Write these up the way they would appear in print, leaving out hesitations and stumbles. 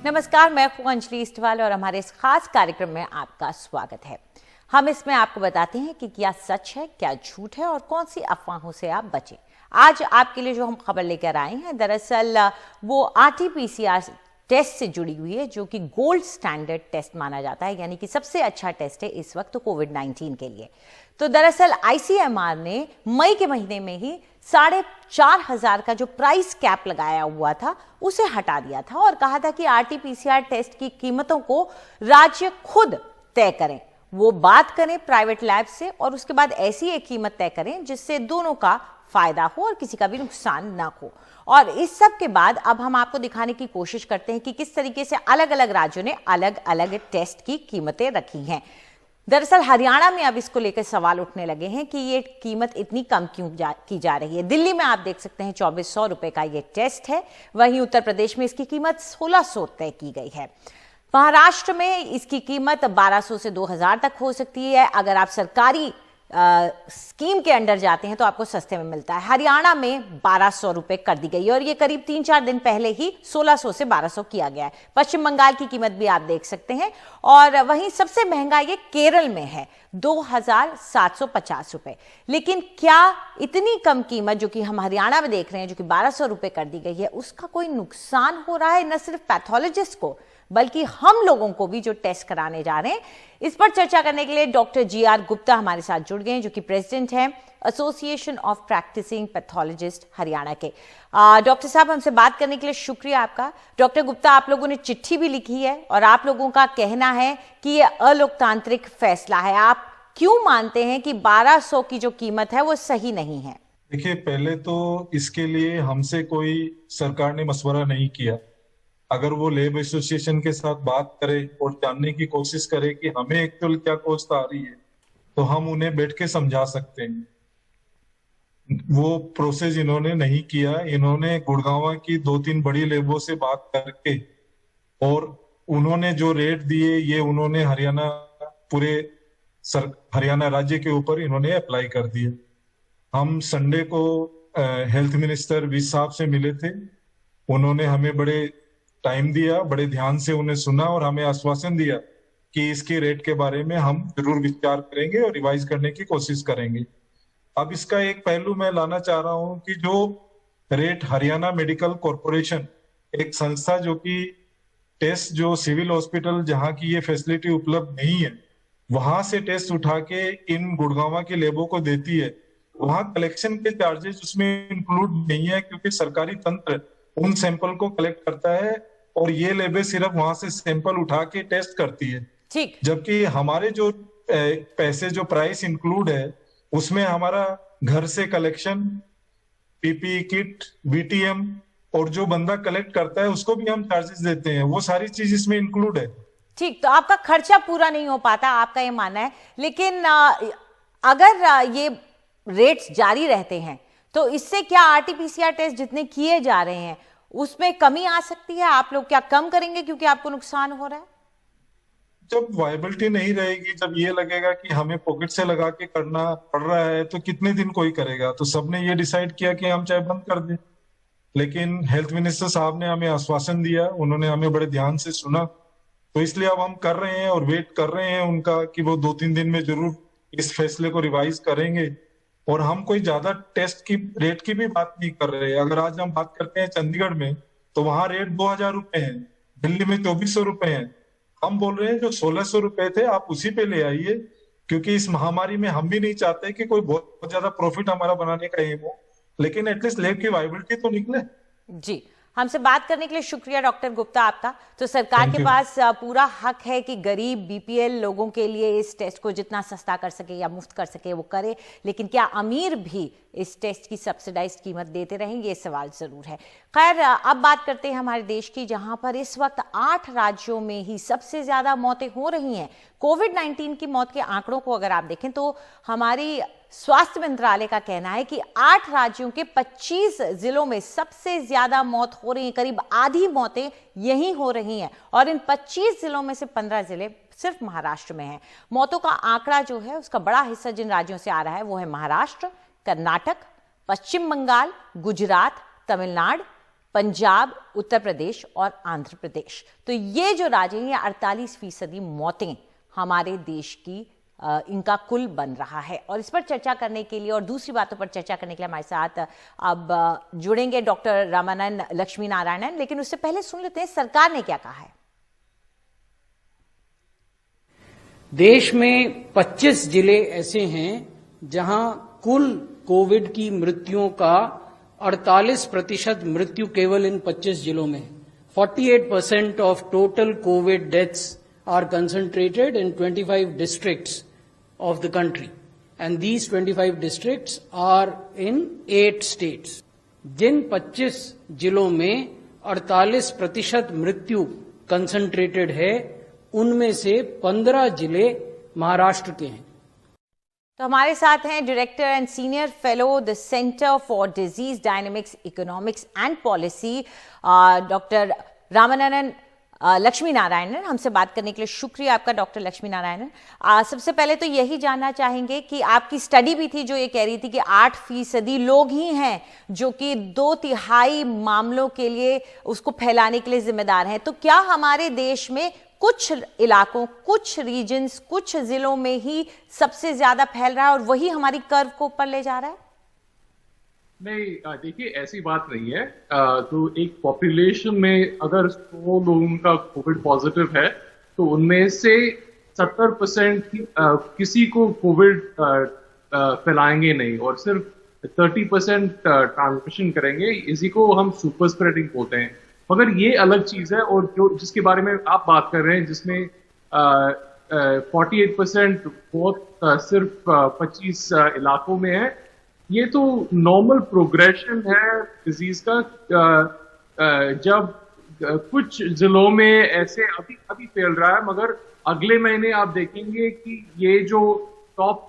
नमस्कार, मैं हूं अंजलि इस्टवाल और हमारे इस खास कार्यक्रम में आपका स्वागत है। हम इसमें आपको बताते हैं कि क्या सच है, क्या झूठ है और कौन सी अफवाहों से आप बचें। आज आपके लिए जो हम खबर लेकर आए हैं, दरअसल वो आरटी-पीसीआर टेस्ट से जुड़ी हुई है, जो कि गोल्ड स्टैंडर्ड टेस्ट माना जाता है, यानी कि सबसे अच्छा टेस्ट है इस वक्त कोविड-19 के लिए। तो दरअसल आईसीएमआर ने मई के महीने में ही 4,500 का जो प्राइस कैप लगाया हुआ था उसे हटा दिया था और कहा था कि आरटी-पीसीआर टेस्ट की कीमतों को राज्य खुद तय करें। वो बात करें प्राइवेट लैब से और उसके बाद ऐसी एक कीमत तय करें जिससे दोनों का फायदा हो और किसी का भी नुकसान ना हो। और इस सब के बाद अब हम आपको दिखाने की कोशिश करते हैं कि किस तरीके से अलग अलग राज्यों ने अलग अलग टेस्ट की कीमतें रखी हैं। दरअसल हरियाणा में अब इसको लेकर सवाल उठने लगे हैं कि ये कीमत इतनी कम क्यों की जा रही है। दिल्ली में आप देख सकते हैं 2400 रुपए का ये टेस्ट है, वहीं उत्तर प्रदेश में इसकी कीमत 1600 तय की गई है। महाराष्ट्र में इसकी कीमत 1200 से 2000 तक हो सकती है। अगर आप सरकारी स्कीम के अंडर जाते हैं तो आपको सस्ते में मिलता है। हरियाणा में 1200 रुपए कर दी गई है और ये करीब 3-4 दिन पहले ही 1600 से 1200 किया गया है। पश्चिम बंगाल की कीमत भी आप देख सकते हैं और वहीं सबसे महंगा ये केरल में है 2750 रुपए। लेकिन क्या इतनी कम कीमत जो कि हम हरियाणा में देख रहे हैं, जो कि 1200 रुपए कर दी गई है, उसका कोई नुकसान हो रहा है न सिर्फ पैथोलॉजिस्ट को बल्कि हम लोगों को भी जो टेस्ट कराने जा रहे हैं। इस पर चर्चा करने के लिए डॉक्टर जी.आर. गुप्ता हमारे साथ जुड़ गए हैं, जो कि प्रेसिडेंट हैं association of practising pathologist Haryana के। डॉक्टर साहब, हमसे बात करने के लिए शुक्रिया आपका। डॉक्टर गुप्ता, आप लोगों ने चिट्ठी भी लिखी है और आप लोगों का कहना है कि यह अलोकतांत्रिक फैसला है। आप क्यों मानते हैं कि 1200 की जो कीमत है वो सही नहीं है? देखिए, पहले तो इसके लिए हमसे कोई सरकार ने मशवरा नहीं किया। अगर वो लेब एसोसिएशन के साथ बात करे और जानने की कोशिश करे कि हमें एक्चुअल क्या कॉस्ट आ रही है, तो हम उन्हें बैठ के समझा सकते हैं। वो प्रोसेस इन्होंने नहीं किया। इन्होंने गुड़गांव की 2-3 बड़ी लेबों से बात करके और उन्होंने जो रेट दिए ये उन्होंने पूरे हरियाणा राज्य के ऊपर इन्होंने अप्लाई कर दिए। हम संडे को हेल्थ मिनिस्टर विज साहब से मिले थे। उन्होंने हमें बड़े टाइम दिया, बड़े ध्यान से उन्हें सुना और हमें आश्वासन दिया कि इसके रेट के बारे में हम जरूर विचार करेंगे और रिवाइज करने की कोशिश करेंगे। अब इसका एक पहलू मैं लाना चाह रहा हूं कि जो रेट हरियाणा मेडिकल कॉरपोरेशन, एक संस्था जो कि टेस्ट जो सिविल हॉस्पिटल जहां की ये फैसिलिटी उपलब्ध नहीं है वहां से टेस्ट उठा के इन गुड़गांव के लेबों को देती है, वहां कलेक्शन के चार्जेस उसमें इंक्लूड नहीं है, क्योंकि सरकारी तंत्र उन सैंपल को कलेक्ट करता है और ये लेबे सिर्फ वहां से सैंपल उठा के टेस्ट करती है। ठीक। जबकि हमारे जो पैसे जो प्राइस इंक्लूड है उसमें हमारा घर से कलेक्शन, पीपीई किट, बीटीएम और जो बंदा कलेक्ट करता है उसको भी हम चार्जेस देते हैं। वो सारी चीज इसमें इंक्लूड है। ठीक, तो आपका खर्चा पूरा नहीं हो पाता, आपका ये मानना है। लेकिन अगर ये रेट्स जारी रहते हैं तो इससे क्या आरटी-पीसीआर टेस्ट जितने किए जा रहे हैं उसमें कमी आ सकती है? आप लोग क्या कम करेंगे क्योंकि आपको नुकसान हो रहा है? जब वायबिलिटी नहीं रहेगी, जब ये लगेगा कि हमें पॉकेट से लगा के करना पड़ रहा है, तो कितने दिन कोई करेगा? तो सबने ये डिसाइड किया कि हम चाहे बंद कर दें। लेकिन हेल्थ मिनिस्टर साहब ने हमें आश्वासन दिया, उन्होंने हमें बड़े ध्यान से सुना, तो इसलिए अब हम कर रहे हैं और वेट कर रहे हैं उनका कि वो 2-3 दिन में जरूर इस फैसले को रिवाइज करेंगे। और हम कोई ज्यादा टेस्ट की रेट की भी बात नहीं कर रहे। अगर आज हम बात करते हैं चंडीगढ़ में, तो वहां रेट 2000 रुपए है, दिल्ली में 2400 रुपए है। हम बोल रहे हैं जो 1600 रुपए थे आप उसी पे ले आइए, क्योंकि इस महामारी में हम भी नहीं चाहते कि कोई बहुत ज्यादा प्रॉफिट हमारा बनाने का एम हो, लेकिन एटलीस्ट लैब की वायबिलिटी तो निकले। जी, हमसे बात करने के लिए शुक्रिया डॉक्टर गुप्ता आपका। तो सरकार के पास पूरा हक है कि गरीब बीपीएल लोगों के लिए इस टेस्ट को जितना सस्ता कर सके या मुफ्त कर सके वो करे, लेकिन क्या अमीर भी इस टेस्ट की सब्सिडाइज्ड कीमत देते रहेंगे, ये सवाल जरूर है। खैर, अब बात करते हैं हमारे देश की, जहां पर इस वक्त 8 राज्यों में ही सबसे ज्यादा मौतें हो रही हैं। कोविड-19 की मौत के आंकड़ों को अगर आप देखें तो हमारी स्वास्थ्य मंत्रालय का कहना है कि 8 राज्यों के 25 जिलों में सबसे ज्यादा मौत हो रही है। करीब आधी मौतें यहीं हो रही हैं और इन 25 जिलों में से 15 जिले सिर्फ महाराष्ट्र में हैं। मौतों का आंकड़ा जो है उसका बड़ा हिस्सा जिन राज्यों से आ रहा है वो है महाराष्ट्र, कर्नाटक, पश्चिम बंगाल, गुजरात, तमिलनाडु, पंजाब, उत्तर प्रदेश और आंध्र प्रदेश। तो ये जो राज्य हैं, ये 48% मौतें हमारे देश की इनका कुल बन रहा है। और इस पर चर्चा करने के लिए और दूसरी बातों पर चर्चा करने के लिए हमारे साथ अब जुड़ेंगे डॉक्टर रामानंद लक्ष्मी नारायणन। लेकिन उससे पहले सुन लेते हैं सरकार ने क्या कहा है। देश में 25 जिले ऐसे हैं जहां कुल कोविड की मृत्युओं का 48% मृत्यु केवल इन 25 जिलों में है। 48% of total Covid deaths are concentrated in 25 districts of the country, and these 25 districts are in 8 states. जिन 25 जिलों में 48% मृत्यु कंसंट्रेटेड है, उनमें से 15 जिले महाराष्ट्र के हैं। तो हमारे साथ हैं director and senior fellow the centre for disease dynamics, economics and policy, doctor Ramanand Lakshmi Narayanan. हमसे बात करने के लिए शुक्रिया आपका डॉक्टर लक्ष्मी नारायणन। सबसे पहले तो यही जानना चाहेंगे कि आपकी स्टडी भी थी जो ये कह रही थी कि 8% लोग ही हैं जो कि 2/3 मामलों के लिए उसको फैलाने के लिए जिम्मेदार हैं। तो क्या हमारे देश में कुछ इलाकों, कुछ रीजन्स, कुछ जिलों में ही सबसे ज्यादा फैल रहा है और वही हमारी कर्व को ऊपर ले जा रहा है? नहीं, देखिए ऐसी बात नहीं है। तो एक पॉपुलेशन में अगर 100 लोगों का कोविड पॉजिटिव है तो उनमें से 70% किसी को कोविड फैलाएंगे नहीं और सिर्फ 30% ट्रांसमिशन करेंगे। इसी को हम सुपर स्प्रेडिंग बोलते हैं। मगर ये अलग चीज है, और जो जिसके बारे में आप बात कर रहे हैं जिसमें 48% बहुत सिर्फ 25 इलाकों में है, ये तो नॉर्मल प्रोग्रेशन है डिजीज का। जब कुछ जिलों में ऐसे अभी फैल रहा है, मगर अगले महीने आप देखेंगे कि ये जो टॉप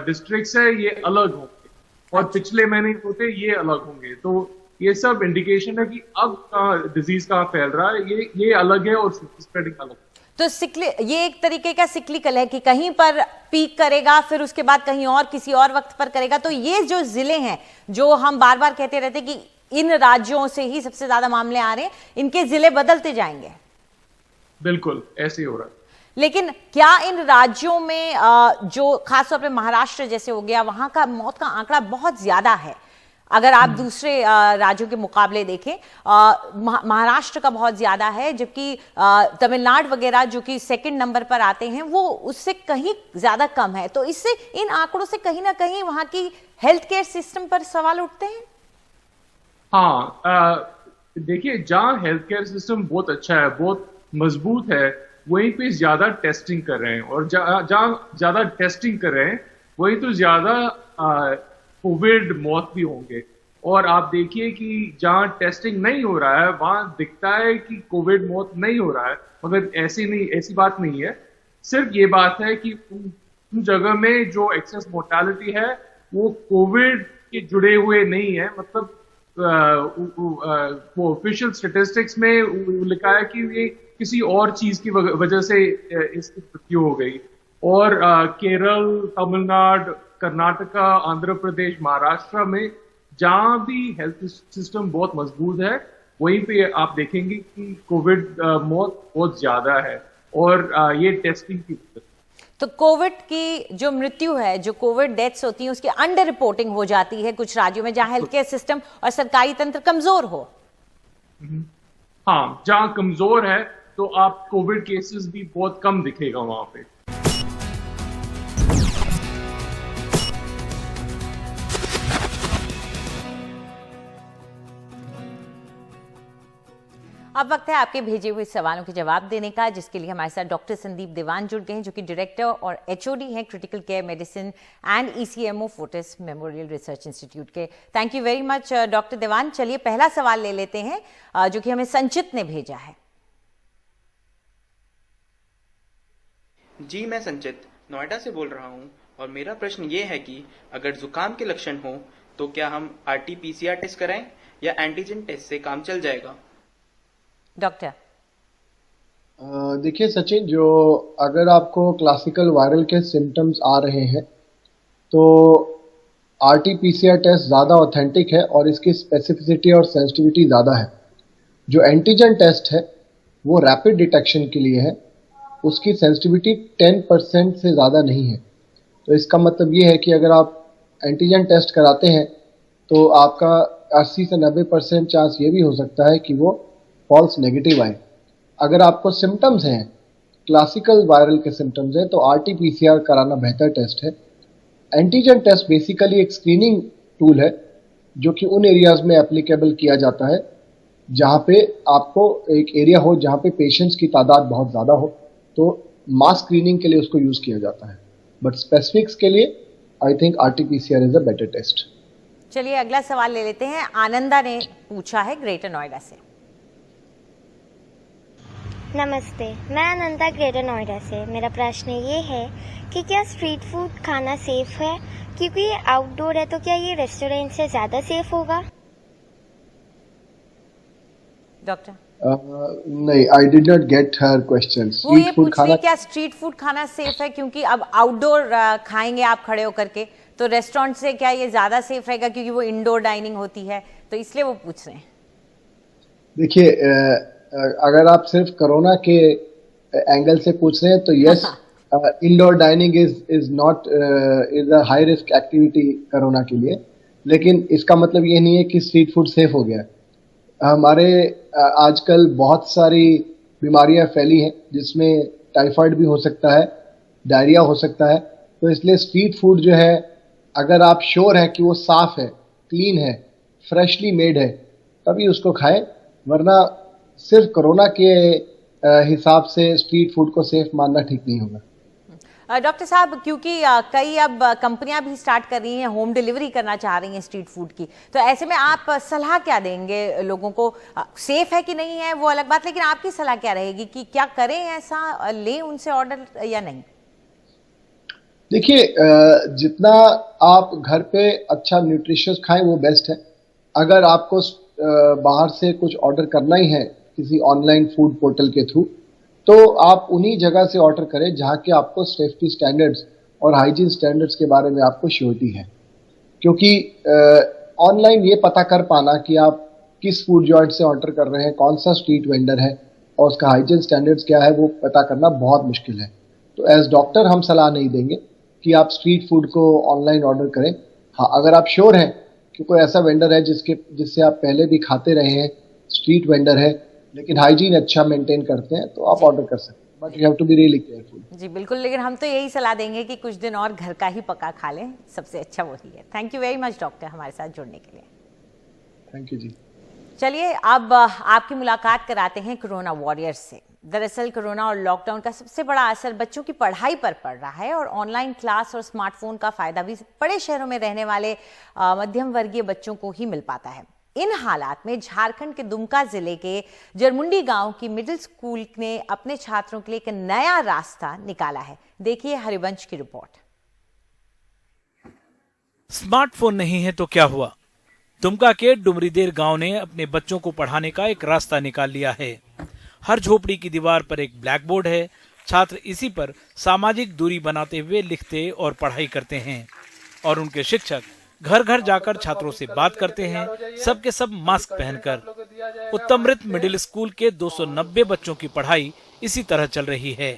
डिस्ट्रिक्ट्स है ये अलग होंगे और पिछले महीने होते ये अलग होंगे। तो ये सब इंडिकेशन है कि अब डिजीज कहाँ फैल रहा है, ये अलग है और स्प्रेडिंग अलग है। तो ये एक तरीके का सिक्लिकल है कि कहीं पर पीक करेगा, फिर उसके बाद कहीं और किसी और वक्त पर करेगा। तो ये जो जिले हैं जो हम बार बार कहते रहते कि इन राज्यों से ही सबसे ज्यादा मामले आ रहे हैं, इनके जिले बदलते जाएंगे। बिल्कुल ऐसे ही हो रहा है। लेकिन क्या इन राज्यों में जो खासतौर पे महाराष्ट्र जैसे हो गया, वहां का मौत का आंकड़ा बहुत ज्यादा है? अगर आप दूसरे राज्यों के मुकाबले देखें, महाराष्ट्र का बहुत ज्यादा है, जबकि तमिलनाडु वगैरह जो कि सेकंड नंबर पर आते हैं वो उससे कहीं ज्यादा कम है। तो इससे इन आंकड़ों से कहीं ना कहीं वहां की हेल्थ केयर सिस्टम पर सवाल उठते हैं। हाँ, देखिए जहाँ हेल्थ केयर सिस्टम बहुत अच्छा है, बहुत मजबूत है, वहीं पे ज्यादा टेस्टिंग कर रहे हैं, और जहाँ ज्यादा टेस्टिंग कर रहे हैं वहीं तो ज्यादा कोविड मौत भी होंगे। और आप देखिए कि जहाँ टेस्टिंग नहीं हो रहा है वहां दिखता है कि कोविड मौत नहीं हो रहा है, मगर ऐसी बात नहीं है। सिर्फ ये बात है कि उन जगह में जो एक्सेस मोर्टेलिटी है वो कोविड के जुड़े हुए नहीं है। मतलब वो ऑफिशियल स्टेटिस्टिक्स में लिखा है कि ये किसी और चीज की वजह से इसकी मृत्यु हो गई। और केरल, तमिलनाडु, कर्नाटका, आंध्र प्रदेश, महाराष्ट्र में जहां भी हेल्थ सिस्टम बहुत मजबूत है वहीं पे आप देखेंगे कि कोविड मौत बहुत ज्यादा है, और ये टेस्टिंग की वजह से। तो कोविड की जो मृत्यु है, जो कोविड डेथ्स होती हैं, उसकी अंडर रिपोर्टिंग हो जाती है कुछ राज्यों में जहां हेल्थ केयर सिस्टम और सरकारी तंत्र कमजोर हो। हाँ, जहां कमजोर है तो आप कोविड केसेस भी बहुत कम दिखेगा वहां पे। अब वक्त है आपके भेजे हुए सवालों के जवाब देने का, जिसके लिए हमारे साथ डॉक्टर संदीप देवान जुड़ गए हैं, जो कि डायरेक्टर और एचओडी हैं critical care medicine and ECMO Fortis memorial research institute के। Thank you very much doctor Dewan. चलिए पहला सवाल ले लेते हैं जो कि हमें संचित ने भेजा है। जी, मैं संचित नोएडा से बोल रहा हूं, और मेरा प्रश्न ये है कि अगर जुकाम के लक्षण हो तो क्या हम आरटी-पीसीआर टेस्ट कराएं या एंटीजन टेस्ट से काम चल जाएगा? डॉक्टर देखिए सचिन, जो अगर आपको क्लासिकल वायरल के सिम्टम्स आ रहे हैं तो RT-PCR टेस्ट ज़्यादा ऑथेंटिक है और इसकी स्पेसिफिसिटी और सेंसिटिविटी ज़्यादा है। जो एंटीजन टेस्ट है वो रैपिड डिटेक्शन के लिए है, उसकी सेंसिटिविटी 10% से ज़्यादा नहीं है। तो इसका मतलब ये है कि अगर आप एंटीजन टेस्ट कराते हैं तो आपका 80 से 90% चांस ये भी हो सकता है कि वो फॉल्स नेगेटिव आए। अगर आपको सिम्टम्स हैं, क्लासिकल वायरल के सिम्टम्स हैं, तो RT-PCR कराना बेहतर टेस्ट है। एंटीजन टेस्ट बेसिकली एक स्क्रीनिंग टूल है जो कि उन एरियाज में एप्लीकेबल किया जाता है जहाँ पे आपको एक एरिया हो जहाँ पे पेशेंट्स की तादाद बहुत ज़्यादा हो, तो मास स्क्रीनिंग के लिए उसको यूज़ किया जाता है। बट स्पेसिफिक्स के लिए I think RT-PCR is a better test. चलिए अगला सवाल ले लेते हैं। आनंदा ने पूछा है ग्रेटर नोएडा से। नमस्ते, मैं आनंदा ग्रेटर नोएडा से। मेरा प्रश्न ये है कि क्या स्ट्रीट फूड खाना सेफ है? क्योंकि ये आउटडोर है तो क्या ये रेस्टोरेंट से ज़्यादा सेफ होगा? डॉक्टर नहीं, I did not get her question. वो ये स्ट्रीट फूड पूछ रही खाना क्या स्ट्रीट फूड खाना सेफ है? क्योंकि अब आउटडोर खाएंगे आप खड़े होकर के, तो रेस्टोरेंट से क्या ये ज्यादा सेफ रहेगा क्योंकि वो इंडोर डाइनिंग होती है, तो इसलिए वो पूछ रहे हैं। देखिए, अगर आप सिर्फ कोरोना के एंगल से पूछ रहे हैं तो yes, indoor dining is not is a high risk activity corona के लिए, लेकिन इसका मतलब ये नहीं है कि स्ट्रीट फूड सेफ हो गया। हमारे आजकल बहुत सारी बीमारियां फैली हैं जिसमें टाइफाइड भी हो सकता है, डायरिया हो सकता है, तो इसलिए स्ट्रीट फूड जो है अगर आप श्योर है कि वो साफ है, क्लीन है, फ्रेशली मेड है, तभी उसको खाएं, वरना सिर्फ कोरोना के हिसाब से स्ट्रीट फूड को सेफ मानना ठीक नहीं होगा। डॉक्टर साहब, क्योंकि कई अब कंपनियां भी स्टार्ट कर रही हैं, होम डिलीवरी करना चाह रही हैं स्ट्रीट फूड की, तो ऐसे में आप सलाह क्या देंगे लोगों को? सेफ है कि नहीं है वो अलग बात, लेकिन आपकी सलाह क्या रहेगी कि क्या करें, ऐसा लें उनसे ऑर्डर या नहीं? देखिए, जितना आप घर पे अच्छा न्यूट्रिशियस खाएं वो बेस्ट है। अगर आपको बाहर से कुछ ऑर्डर करना ही है किसी ऑनलाइन फूड पोर्टल के थ्रू, तो आप उन्हीं जगह से ऑर्डर करें जहाँ के आपको सेफ्टी स्टैंडर्ड्स और हाइजीन स्टैंडर्ड्स के बारे में आपको श्योरिटी है। क्योंकि ऑनलाइन ये पता कर पाना कि आप किस फूड जॉइंट से ऑर्डर कर रहे हैं, कौन सा स्ट्रीट वेंडर है और उसका हाइजीन स्टैंडर्ड्स क्या है, वो पता करना बहुत मुश्किल है। तो एज डॉक्टर हम सलाह नहीं देंगे कि आप स्ट्रीट फूड को ऑनलाइन ऑर्डर करें। हाँ, अगर आप श्योर हैं कि कोई ऐसा वेंडर है जिससे आप पहले भी खाते रहे हैं, स्ट्रीट वेंडर है लेकिन हाइजीन अच्छा मेंटेन करते हैं, तो आप ऑर्डर कर सकते हैं, but you have to be really careful. जी बिल्कुल, लेकिन हम तो यही सलाह देंगे कि कुछ दिन और घर का ही पका खा लें, सबसे अच्छा वही है। Thank you very much doctor, हमारे साथ जुड़ने के लिए। थैंक यू जी। चलिए अब आपकी मुलाकात कराते हैं कोरोना वॉरियर्स से। दरअसल कोरोना और लॉकडाउन का सबसे बड़ा असर बच्चों की पढ़ाई पर पड़ रहा है और ऑनलाइन क्लास और स्मार्टफोन का फायदा भी बड़े शहरों में रहने वाले मध्यम वर्गीय बच्चों को ही मिल पाता है। इन हालात में झारखंड के दुमका जिले के जरमुंडी गांव की मिडिल स्कूल ने अपने छात्रों के लिए एक नया रास्ता निकाला है। देखिए हरिवंश की रिपोर्ट। स्मार्टफोन नहीं है तो क्या हुआ? दुमका के डुमरीदेर गांव ने अपने बच्चों को पढ़ाने का एक रास्ता निकाल लिया है। हर झोपड़ी की दीवार पर एक ब्लैक बोर्ड है। छात्र इसी पर सामाजिक दूरी बनाते हुए लिखते और पढ़ाई करते हैं और उनके शिक्षक घर घर जाकर छात्रों से बात करते हैं, सबके सब मास्क पहनकर। उत्तमृत मिडिल स्कूल के 290 बच्चों की पढ़ाई इसी तरह चल रही है।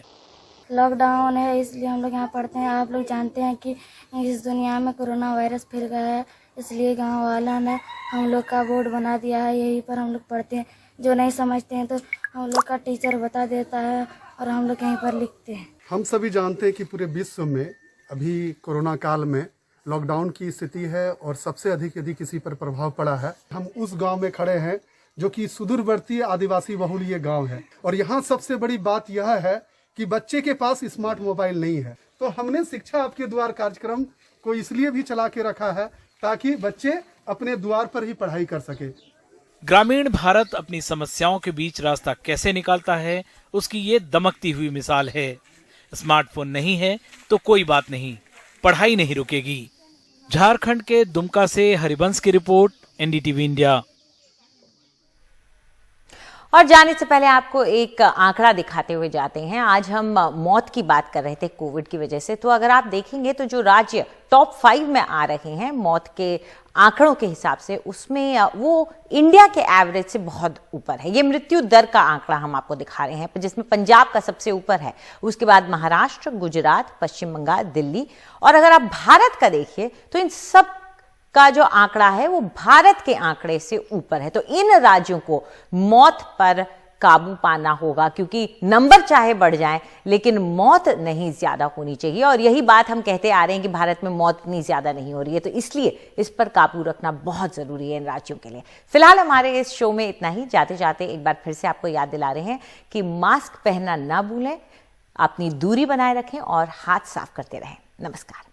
लॉकडाउन है इसलिए हम लोग यहाँ पढ़ते हैं। आप लोग जानते हैं कि इस दुनिया में कोरोना वायरस फैल गया है, इसलिए गांव वालों ने हम लोग का बोर्ड बना दिया है, यहीं पर हम लोग पढ़ते हैं। जो नहीं समझते हैं तो हम लोग का टीचर बता देता है और हम लोग यहीं पर लिखते हैं। हम सभी जानते हैं कि पूरे विश्व में अभी कोरोना काल में लॉकडाउन की स्थिति है और सबसे अधिक यदि किसी पर प्रभाव पड़ा है, हम उस गांव में खड़े हैं जो कि सुदूरवर्ती आदिवासी बहुल ये गांव है। और यहाँ सबसे बड़ी बात यह है कि बच्चे के पास स्मार्ट मोबाइल नहीं है। तो हमने शिक्षा आपके द्वार कार्यक्रम को इसलिए भी चला के रखा है ताकि बच्चे अपने द्वार पर ही पढ़ाई कर सके। ग्रामीण भारत अपनी समस्याओं के बीच रास्ता कैसे निकालता है, उसकी ये दमकती हुई मिसाल है। स्मार्टफोन नहीं है तो कोई बात नहीं, पढ़ाई नहीं रुकेगी। झारखंड के दुमका से हरिवंश की रिपोर्ट, एनडीटीवी इंडिया। और जाने से पहले आपको एक आंकड़ा दिखाते हुए जाते हैं। आज हम मौत की बात कर रहे थे कोविड की वजह से, तो अगर आप देखेंगे तो जो राज्य टॉप 5 में आ रहे हैं मौत के आंकड़ों के हिसाब से, उसमें वो इंडिया के एवरेज से बहुत ऊपर है। ये मृत्यु दर का आंकड़ा हम आपको दिखा रहे हैं, जिसमें पंजाब का सबसे ऊपर है, उसके बाद महाराष्ट्र, गुजरात, पश्चिम बंगाल, दिल्ली। और अगर आप भारत का देखिए तो इन सब का जो आंकड़ा है वो भारत के आंकड़े से ऊपर है। तो इन राज्यों को मौत पर काबू पाना होगा, क्योंकि नंबर चाहे बढ़ जाएं लेकिन मौत नहीं ज्यादा होनी चाहिए। और यही बात हम कहते आ रहे हैं कि भारत में मौत इतनी ज्यादा नहीं हो रही है, तो इसलिए इस पर काबू रखना बहुत जरूरी है इन राज्यों के लिए। फिलहाल हमारे इस शो में इतना ही। जाते जाते एक बार फिर से आपको याद दिला रहे हैं कि मास्क पहनना ना भूलें, अपनी दूरी बनाए रखें और हाथ साफ करते रहें। नमस्कार।